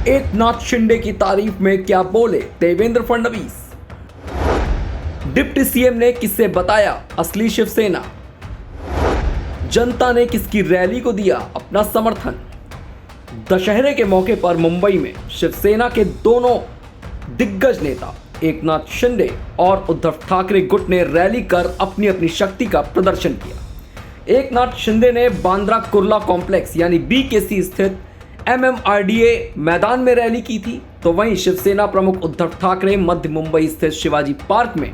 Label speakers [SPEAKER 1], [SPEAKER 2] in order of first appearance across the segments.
[SPEAKER 1] एकनाथ शिंदे की तारीफ में क्या बोले देवेंद्र फडणवीस। डिप्टी सीएम ने किससे बताया असली शिवसेना। जनता ने किसकी रैली को दिया अपना समर्थन। दशहरे के मौके पर मुंबई में शिवसेना के दोनों दिग्गज नेता एकनाथ शिंदे और उद्धव ठाकरे गुट ने रैली कर अपनी अपनी शक्ति का प्रदर्शन किया। एकनाथ शिंदे ने बांद्रा कुर्ला कॉम्प्लेक्स यानी बीकेसी स्थित MMRDA मैदान में रैली की थी, तो वहीं शिवसेना प्रमुख उद्धव ठाकरे मध्य मुंबई स्थित शिवाजी पार्क में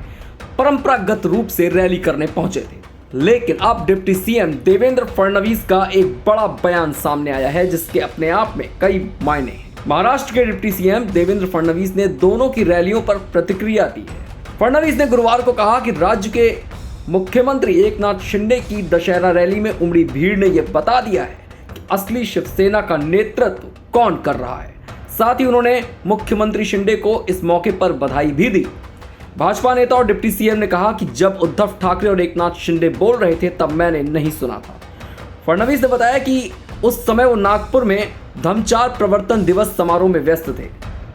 [SPEAKER 1] परंपरागत रूप से रैली करने पहुंचे थे। लेकिन अब डिप्टी सीएम देवेंद्र फडणवीस का एक बड़ा बयान सामने आया है जिसके अपने आप में कई मायने हैं। महाराष्ट्र के डिप्टी सीएम देवेंद्र फडणवीस ने दोनों की रैलियों पर प्रतिक्रिया दी है। फडणवीस ने गुरुवार को कहा कि राज्य के मुख्यमंत्री एकनाथ शिंदे की दशहरा रैली में उमड़ी भीड़ ने यह बता दिया है कि असली शिवसेना का नेतृत्व कौन कर रहा है। साथ ही उन्होंने मुख्यमंत्री शिंदे को इस मौके पर बधाई भी दी। भाजपा नेता और डिप्टी सीएम ने कहा कि जब उद्धव ठाकरे और एकनाथ शिंदे बोल रहे थे तब मैंने नहीं सुना था। फडणवीस ने बताया कि उस समय वो नागपुर में धम्मचार प्रवर्तन दिवस समारोह में व्यस्त थे।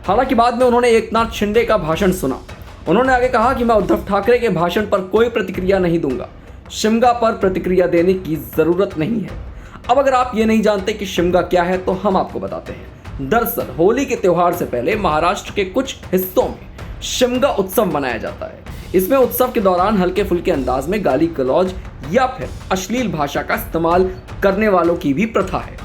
[SPEAKER 1] हालांकि बाद में उन्होंने एकनाथ शिंदे का भाषण सुना। उन्होंने आगे कहा कि मैं उद्धव ठाकरे के भाषण पर कोई प्रतिक्रिया नहीं दूंगा। शिमगा पर प्रतिक्रिया देने की जरूरत नहीं है। अब अगर आप ये नहीं जानते कि शिमगा क्या है तो हम आपको बताते हैं। दरअसल होली के त्योहार से पहले महाराष्ट्र के कुछ हिस्सों में शिमगा उत्सव मनाया जाता है। इसमें उत्सव के दौरान हल्के फुल्के अंदाज में गाली गलौज या फिर अश्लील भाषा का इस्तेमाल करने वालों की भी प्रथा है।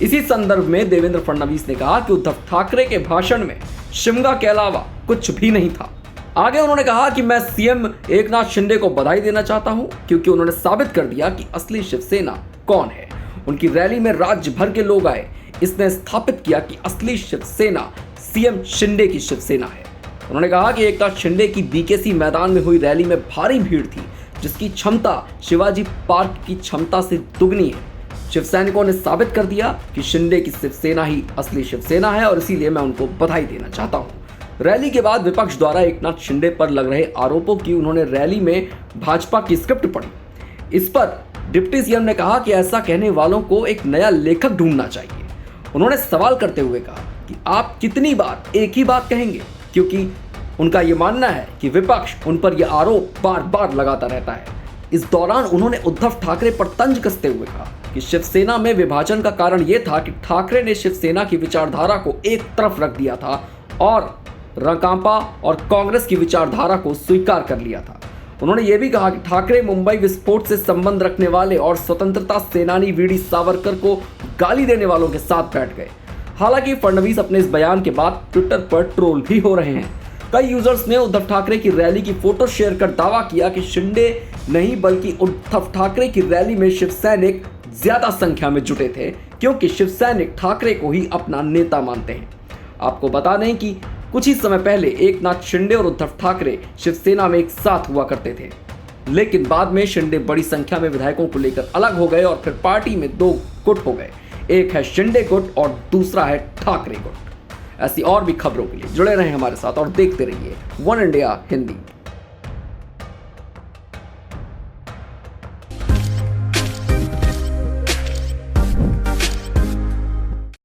[SPEAKER 1] इसी संदर्भ में देवेंद्र फडणवीस ने कहा कि उद्धव ठाकरे के भाषण में शिमगा के अलावा कुछ भी नहीं था। आगे उन्होंने कहा कि मैं सीएम एकनाथ शिंदे को बधाई देना चाहता हूं क्योंकि उन्होंने साबित कर दिया कि असली शिवसेना कौन है। उनकी रैली में राज्य भर के लोग आए। इसने स्थापित किया कि असली शिवसेना सीएम शिंदे की शिवसेना है। उन्होंने कहा कि एकनाथ शिंदे की बीकेसी मैदान में हुई रैली में भारी भीड़ थी जिसकी क्षमता शिवाजी पार्क की क्षमता से दुगनी है। शिवसैनिकों ने साबित कर दिया कि शिंदे की शिवसेना ही असली शिवसेना है और इसीलिए मैं उनको बधाई देना चाहता हूं। रैली के बाद विपक्ष द्वारा एकनाथ शिंदे पर लग रहे आरोपों की उन्होंने रैली में भाजपा की स्क्रिप्ट पढ़ी। इस पर डिप्टी सीएम ने कहा कि ऐसा कहने वालों को एक नया लेखक ढूंढना चाहिए। उन्होंने सवाल करते हुए कहा कि आप कितनी बार एक ही बात कहेंगे, क्योंकि उनका यह मानना है कि विपक्ष उन पर यह आरोप बार बार लगाता रहता है। इस दौरान उन्होंने उद्धव ठाकरे पर तंज कसते हुए कहा कि शिवसेना में विभाजन का कारण यह था कि ठाकरे ने शिवसेना की विचारधारा को एक तरफ रख दिया था और राकांपा और कांग्रेस की विचारधारा को स्वीकार कर लिया था। उन्होंने ये भी कहा कि ठाकरे मुंबई विस्फोट से संबंध रखने वाले और स्वतंत्रता सेनानी वीडी सावरकर को गाली देने वालों के साथ बैठ गए। हालांकि फडणवीस अपने इस बयान के बाद ट्विटर पर ट्रोल भी हो रहे हैं। कई यूजर्स ने उद्धव ठाकरे की रैली की फोटो शेयर कर दावा किया कि शिंदे नहीं बल्कि उद्धव ठाकरे की रैली में शिवसैनिक ज्यादा संख्या में जुटे थे क्योंकि शिवसैनिक ठाकरे को ही अपना नेता मानते हैं। आपको बता दें कि कुछ ही समय पहले एकनाथ शिंदे और उद्धव ठाकरे शिवसेना में एक साथ हुआ करते थे, लेकिन बाद में शिंदे बड़ी संख्या में विधायकों को लेकर अलग हो गए और फिर पार्टी में दो गुट हो गए। एक है शिंदे गुट और दूसरा है ठाकरे गुट। ऐसी और भी खबरों के लिए जुड़े रहें हमारे साथ और देखते रहिए वन इंडिया हिंदी।